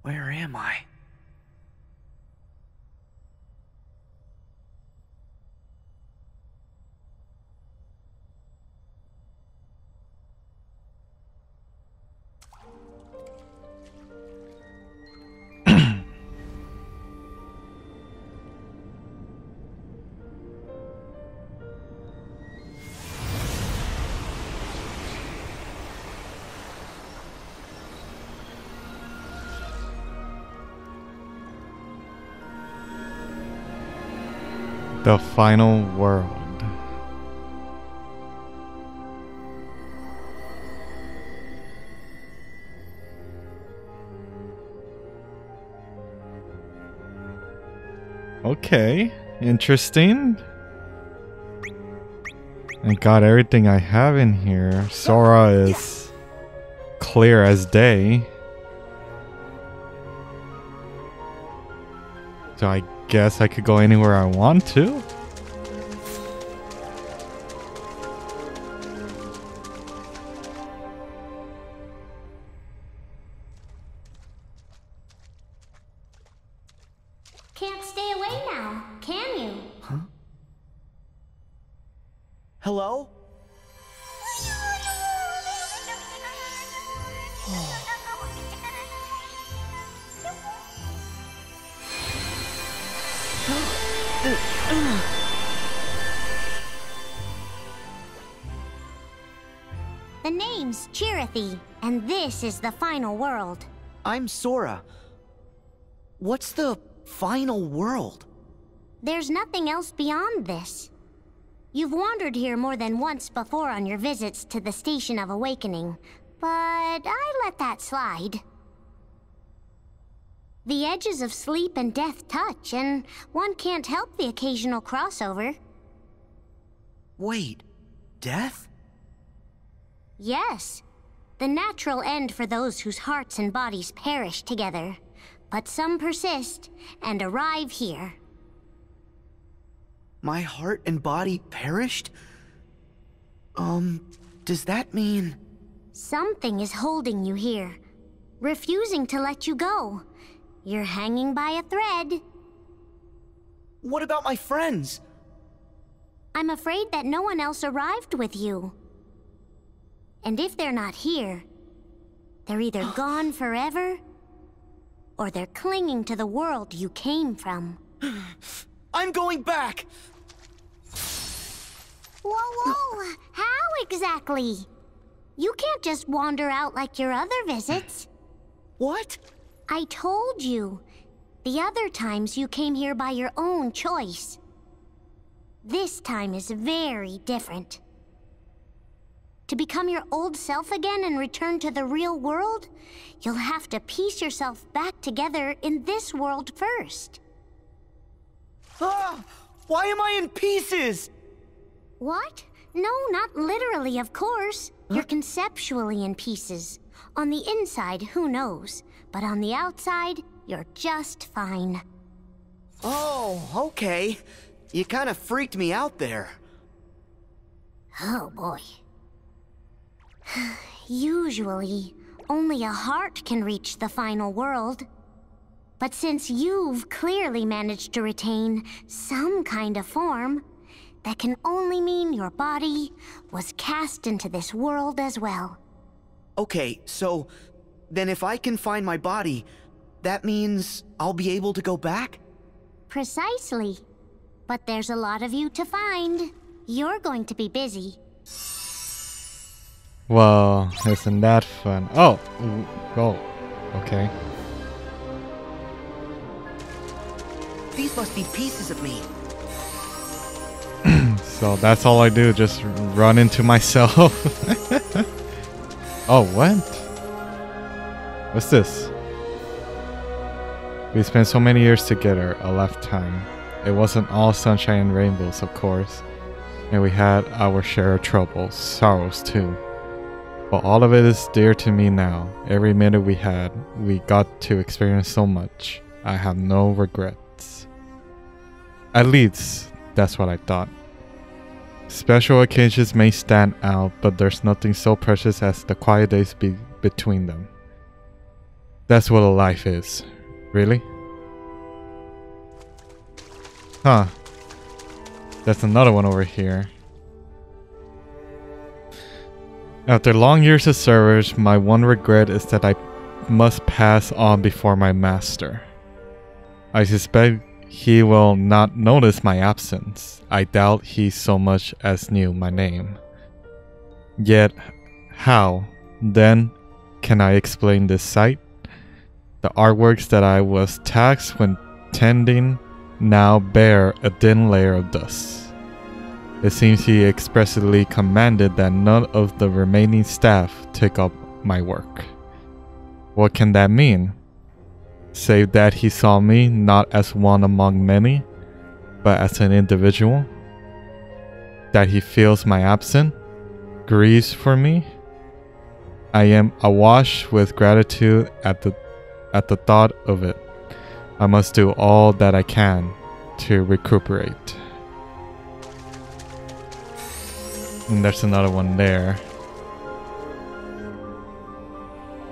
Where am I? The final world. Okay, interesting. I got everything I have in here. Sora is clear as day. So I guess I could go anywhere I want to. Can't stay away now, can you? Huh? Hello? The name's Chirithy, and this is the final world. I'm Sora. What's the final world? There's nothing else beyond this. You've wandered here more than once before on your visits to the Station of Awakening, but I let that slide. The edges of sleep and death touch, and one can't help the occasional crossover. Wait, death? Yes, the natural end for those whose hearts and bodies perish together. But some persist and arrive here. My heart and body perished? Does that mean... Something is holding you here, refusing to let you go. You're hanging by a thread. What about my friends? I'm afraid that no one else arrived with you. And if they're not here, they're either gone forever, or they're clinging to the world you came from. I'm going back! Whoa! How exactly? You can't just wander out like your other visits. What? I told you. The other times you came here by your own choice. This time is very different. To become your old self again and return to the real world, you'll have to piece yourself back together in this world first. Ah! Why am I in pieces? What? No, not literally, of course. You're conceptually in pieces. On the inside, who knows? But on the outside, you're just fine. Oh, okay. You kind of freaked me out there. Oh boy. Usually, only a heart can reach the final world. But since you've clearly managed to retain some kind of form, that can only mean your body was cast into this world as well. Okay, so then if I can find my body, that means I'll be able to go back? Precisely. But there's a lot of you to find. You're going to be busy. Well, isn't that fun? Oh, okay. These must be pieces of me. So that's all I do, just run into myself. Oh, what? What's this? We spent so many years together, a lifetime. It wasn't all sunshine and rainbows, of course. And we had our share of troubles, sorrows too. But all of it is dear to me now. Every minute we had, we got to experience so much. I have no regrets. At least, that's what I thought. Special occasions may stand out, but there's nothing so precious as the quiet days between them. That's what a life is. Really? Huh. That's another one over here. After long years of service, my one regret is that I must pass on before my master. I suspect he will not notice my absence. I doubt he so much as knew my name. Yet, how, then, can I explain this sight? The artworks that I was taxed when tending now bear a thin layer of dust. It seems he expressly commanded that none of the remaining staff take up my work. What can that mean? Save that he saw me not as one among many, but as an individual? That he feels my absence, grieves for me? I am awash with gratitude at the thought of it. I must do all that I can to recuperate. And there's another one there.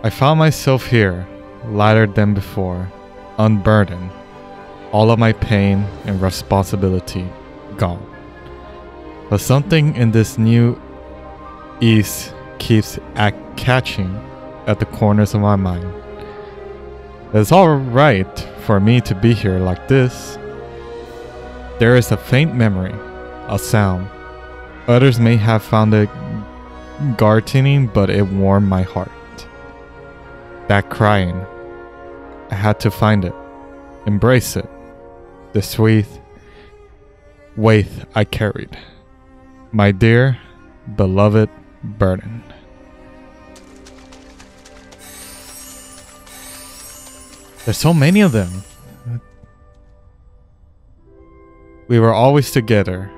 I found myself here, lighter than before, unburdened. All of my pain and responsibility gone. But something in this new ease keeps catching at the corners of my mind. It's alright for me to be here like this. There is a faint memory, a sound. Others may have found it gardening, but it warmed my heart. That crying. I had to find it, embrace it. The sweet weight I carried. My dear, beloved burden. There's so many of them. We were always together,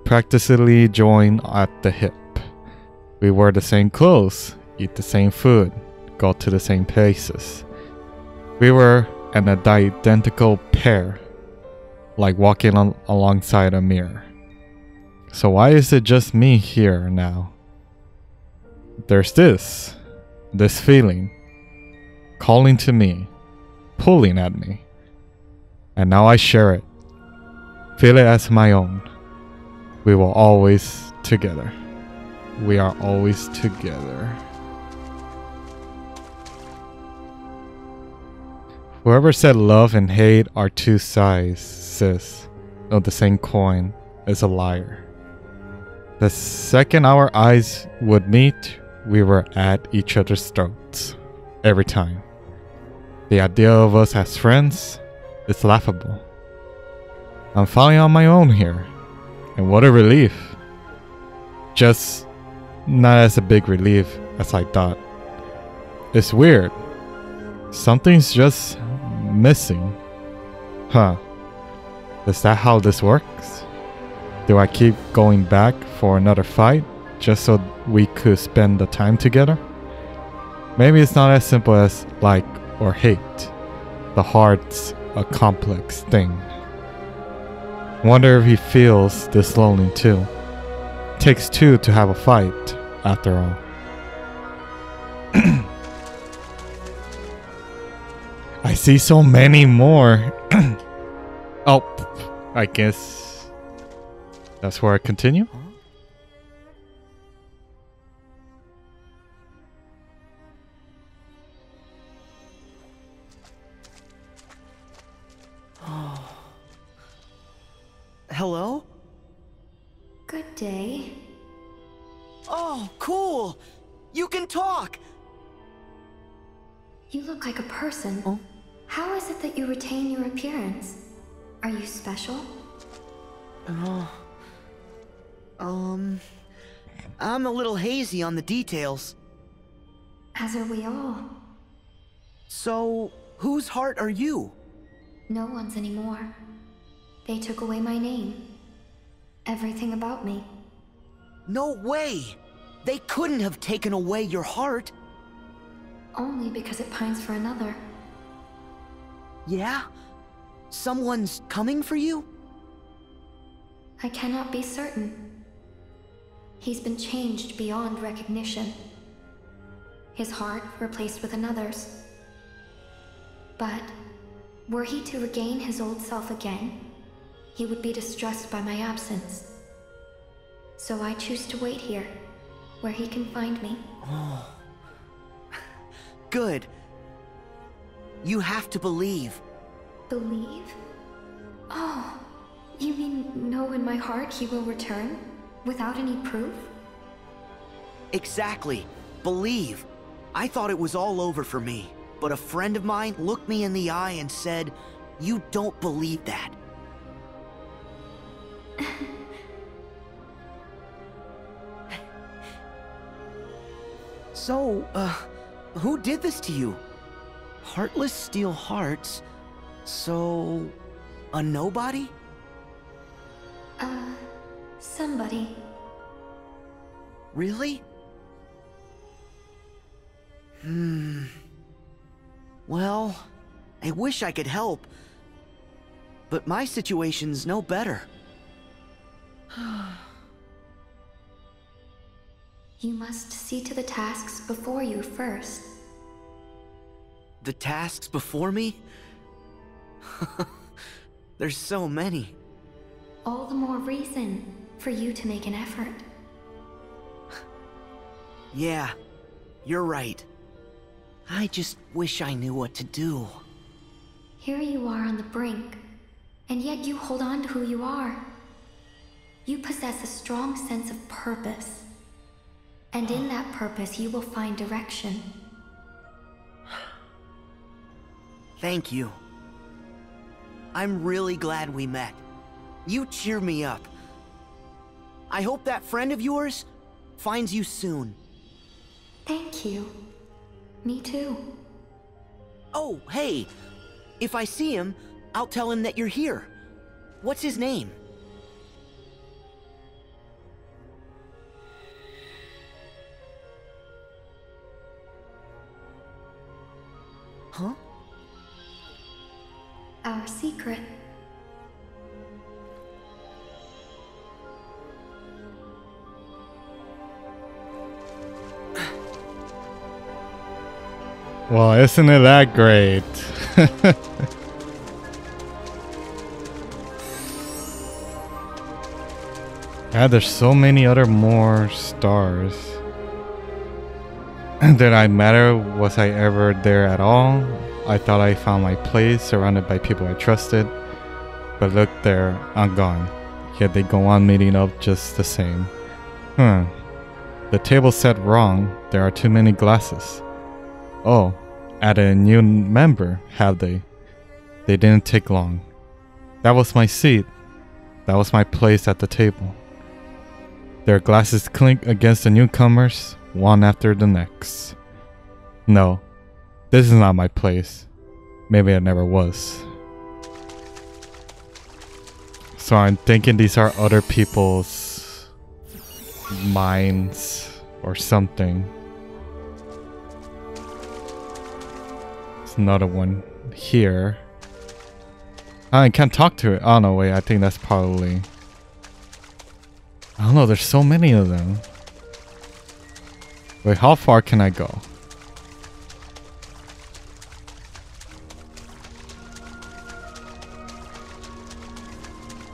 practically joined at the hip. We wore the same clothes, eat the same food, go to the same places. We were an identical pair, like walking alongside a mirror. So why is it just me here now? There's this feeling, calling to me, pulling at me. And now I share it, feel it as my own. We will always together. We are always together. Whoever said love and hate are two sides of the same coin is a liar. The second our eyes would meet, we were at each other's throats. Every time. The idea of us as friends is laughable. I'm finally on my own here. And what a relief. Just not as a big relief as I thought. It's weird. Something's just missing. Huh. Is that how this works? Do I keep going back for another fight just so we could spend the time together? Maybe it's not as simple as like or hate. The heart's a complex thing. Wonder if he feels this lonely too. Takes two to have a fight, after all. I see so many more. Oh, I guess that's where I continue. Hello? Good day. Oh, cool! You can talk! You look like a person. Oh? How is it that you retain your appearance? Are you special? I'm a little hazy on the details. As are we all. So, whose heart are you? No one's anymore. They took away my name. Everything about me. No way! They couldn't have taken away your heart. Only because it pines for another. Yeah? Someone's coming for you? I cannot be certain. He's been changed beyond recognition. his heart replaced with another's. But were he to regain his old self again, he would be distressed by my absence. So I choose to wait here, where he can find me. Oh. Good. You have to believe. Believe? Oh, you mean know in my heart he will return, without any proof? Exactly. Believe. I thought it was all over for me, but a friend of mine looked me in the eye and said, "You don't believe that." So, who did this to you? Heartless steal hearts, so... a nobody? Somebody. Really? Well, I wish I could help, but my situation's no better. You must see to the tasks before you first. The tasks before me? There's so many. All the more reason for you to make an effort. Yeah, you're right. I just wish I knew what to do. Here you are on the brink, and yet you hold on to who you are. You possess a strong sense of purpose, and in that purpose you will find direction. Thank you. I'm really glad we met. You cheer me up. I hope that friend of yours finds you soon. Thank you. Me too. Oh, hey! If I see him, I'll tell him that you're here. What's his name? Huh? Our secret. Well, isn't it that great? Yeah, there's so many other more stars. Did I matter? Was I ever there at all? I thought I found my place, surrounded by people I trusted. But look there, I'm gone. Yet they go on meeting up just the same. The table set wrong. There are too many glasses. Oh, added a new member, have they? They didn't take long. That was my seat. That was my place at the table. Their glasses clink against the newcomers, one after the next. No, this is not my place. Maybe it never was. So I'm thinking these are other people's minds or something. There's another one here. I can't talk to it. Oh no, wait, I think that's probably... I don't know, there's so many of them. Wait, how far can I go?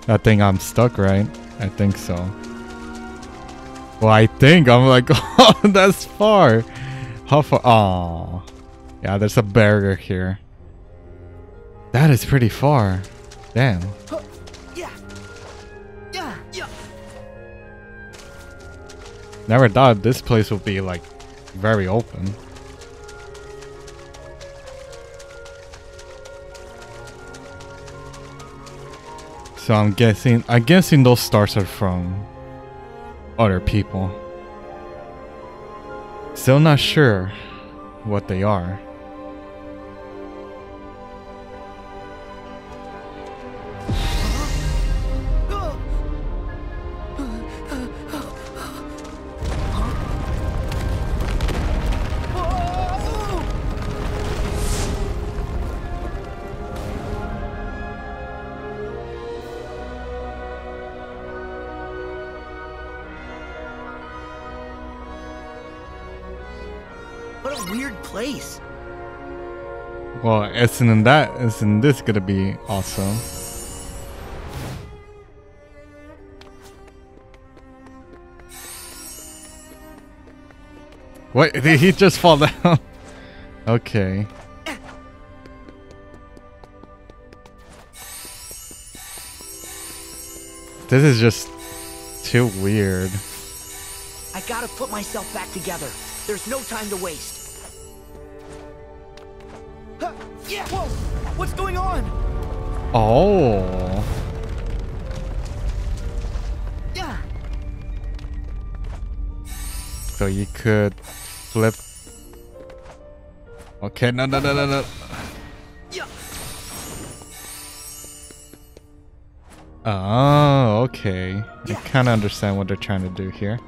I think I'm stuck, right? I think so. Well, I think I'm like, oh, that's far. How far? Oh, yeah, there's a barrier here. That is pretty far. Damn. Never thought this place would be like very open. So I'm guessing those stars are from other people. Still not sure what they are. What a weird place. Well, isn't this gonna be awesome? Wait, did he just fall down? Okay. This is just too weird. I gotta put myself back together. There's no time to waste. Yeah, whoa! What's going on? Oh. Yeah. So you could flip. Okay, no. Yeah. Oh, okay. I kind of understand what they're trying to do here.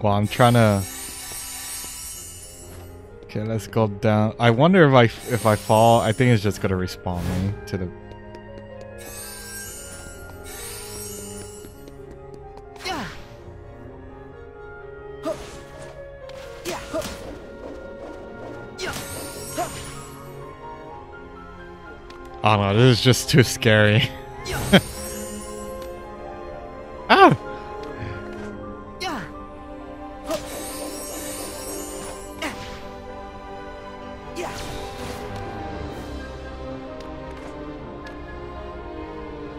Well, I'm trying to. Okay, let's go down. I wonder if I fall, I think it's just gonna respawn me to the. Yeah. Huh. Yeah. Huh. Yeah. Huh. Oh no, this is just too scary. Yeah. Ah! Yeah. Huh. Yeah.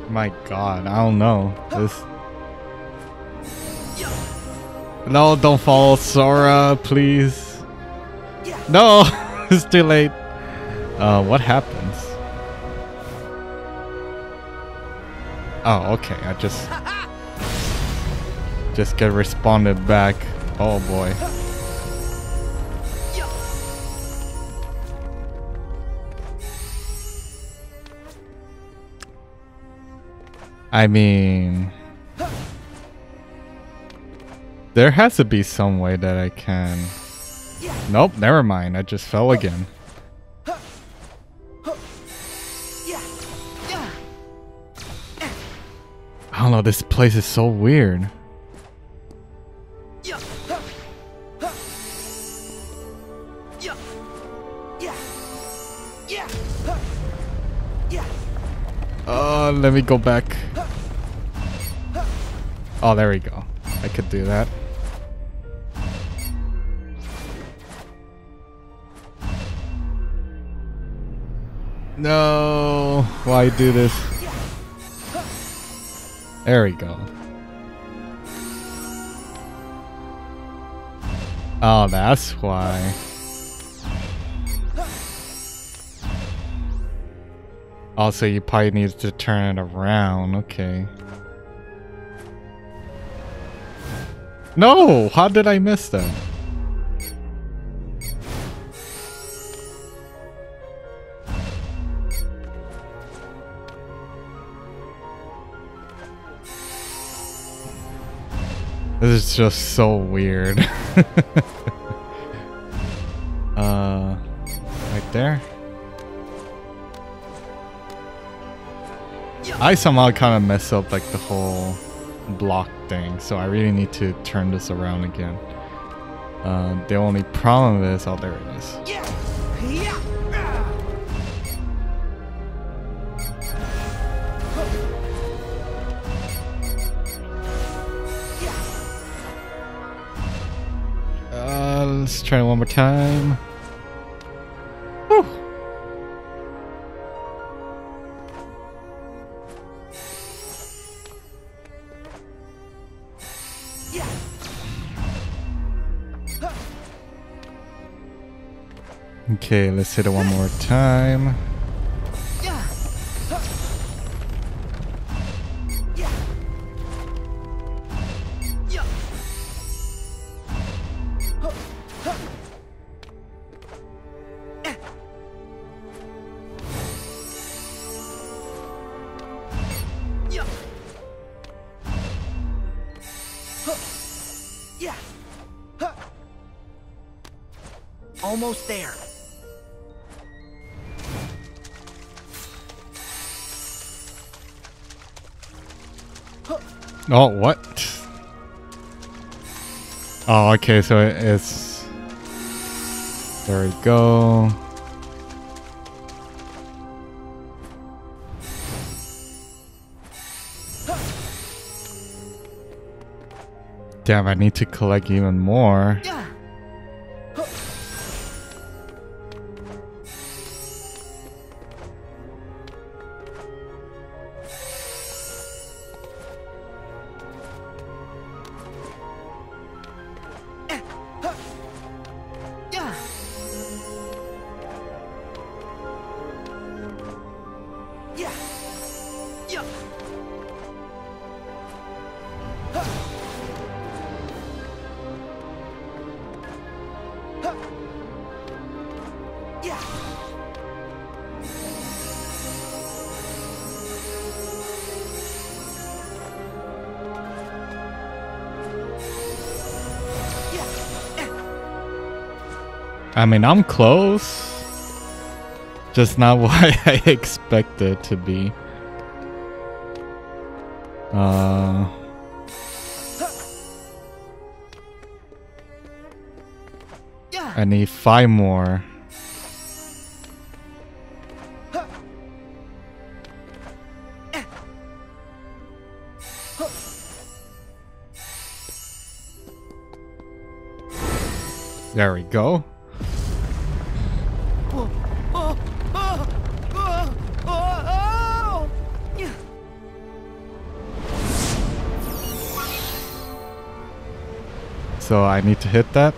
My God, I don't know. This. Yeah. No, don't fall, Sora, please. Yeah. No, it's too late. What happens? Oh, okay. I just get responded back. Oh boy. Yeah. I mean, there has to be some way that I can. Nope, never mind. I just fell again. I don't know, this place is so weird. Let me go back. Oh, there we go. I could do that. No, why do this? There we go. Oh, that's why. Also, you probably need to turn it around. Okay. No! How did I miss that? This is just so weird. Right there. I somehow kind of mess up like the whole block thing, so I really need to turn this around again. The only problem is, oh, there it is. Let's try it one more time. Whew. Okay, let's hit it one more time. Almost there. Oh, what? Oh, okay, so it's... There we go. Damn, I need to collect even more. I mean, I'm close. Just not what I expected to be. I need 5 more. There we go. So I need to hit that?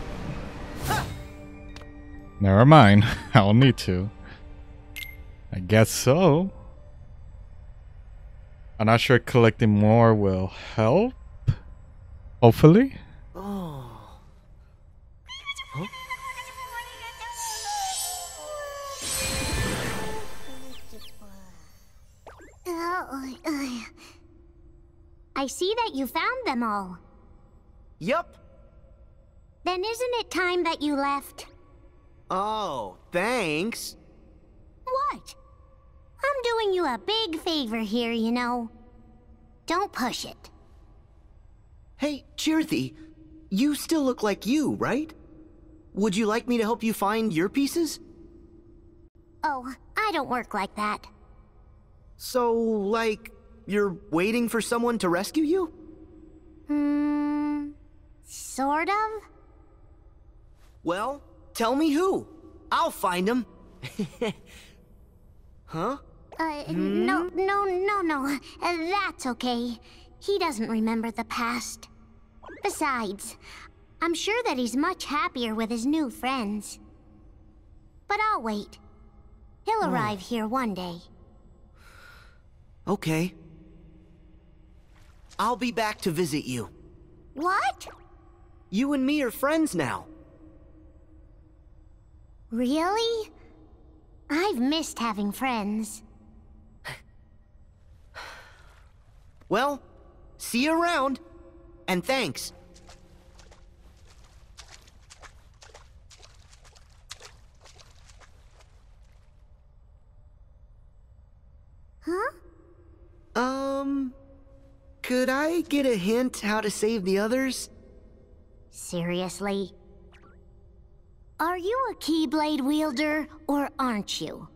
Never mind. I'll need to. I guess so. I'm not sure collecting more will help. Hopefully. Oh. Huh? I see that you found them all. Yup. Then isn't it time that you left? Oh, thanks. What? I'm doing you a big favor here, you know. Don't push it. Hey, Cheerthy, you still look like you, right? Would you like me to help you find your pieces? Oh, I don't work like that. So, like, you're waiting for someone to rescue you? Sort of? Well, tell me who. I'll find him. Huh? No. That's okay. He doesn't remember the past. Besides, I'm sure that he's much happier with his new friends. But I'll wait. He'll arrive here one day. Okay. I'll be back to visit you. What? You and me are friends now. Really? I've missed having friends. Well, see you around. And thanks. Huh? Could I get a hint how to save the others? Seriously? Are you a Keyblade wielder, or aren't you?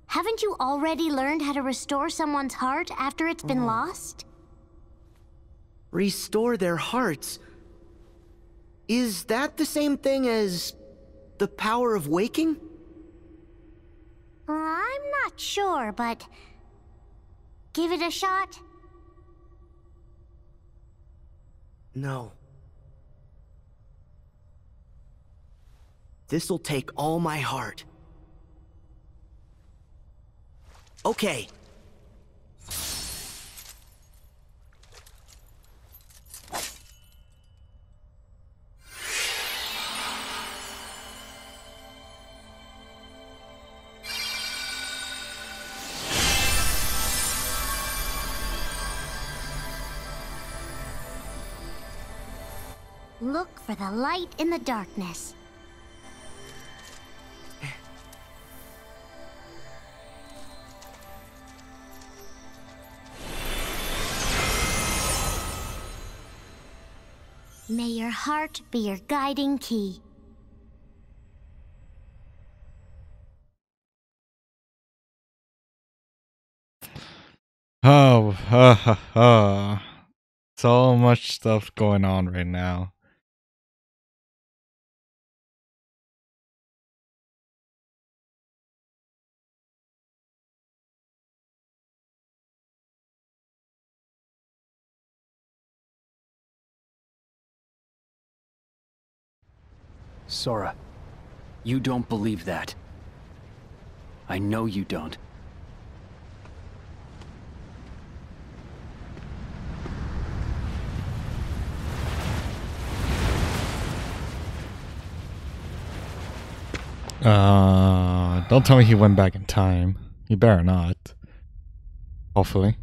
Haven't you already learned how to restore someone's heart after it's been lost? Restore their hearts. Is that the same thing as the power of waking? I'm not sure, but give it a shot. No. This'll take all my heart. Okay. Look for the light in the darkness. May your heart be your guiding key. Oh, so much stuff going on right now. Sora, you don't believe that. I know you don't. Don't tell me he went back in time. He better not. Hopefully.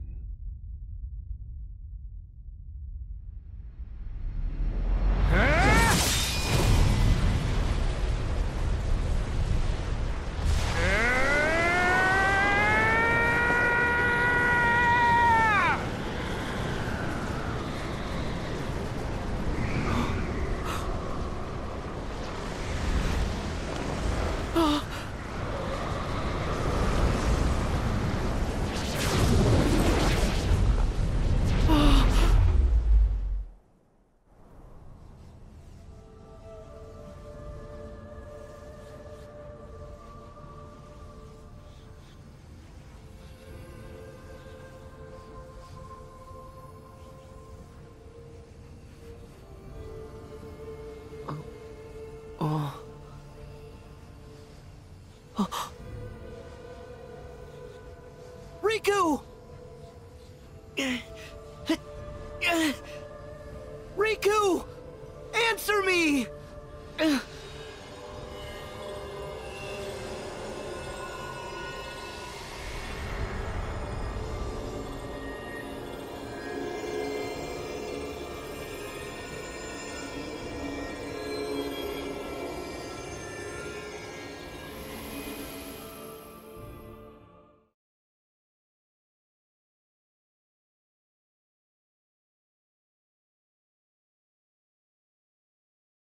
Riku!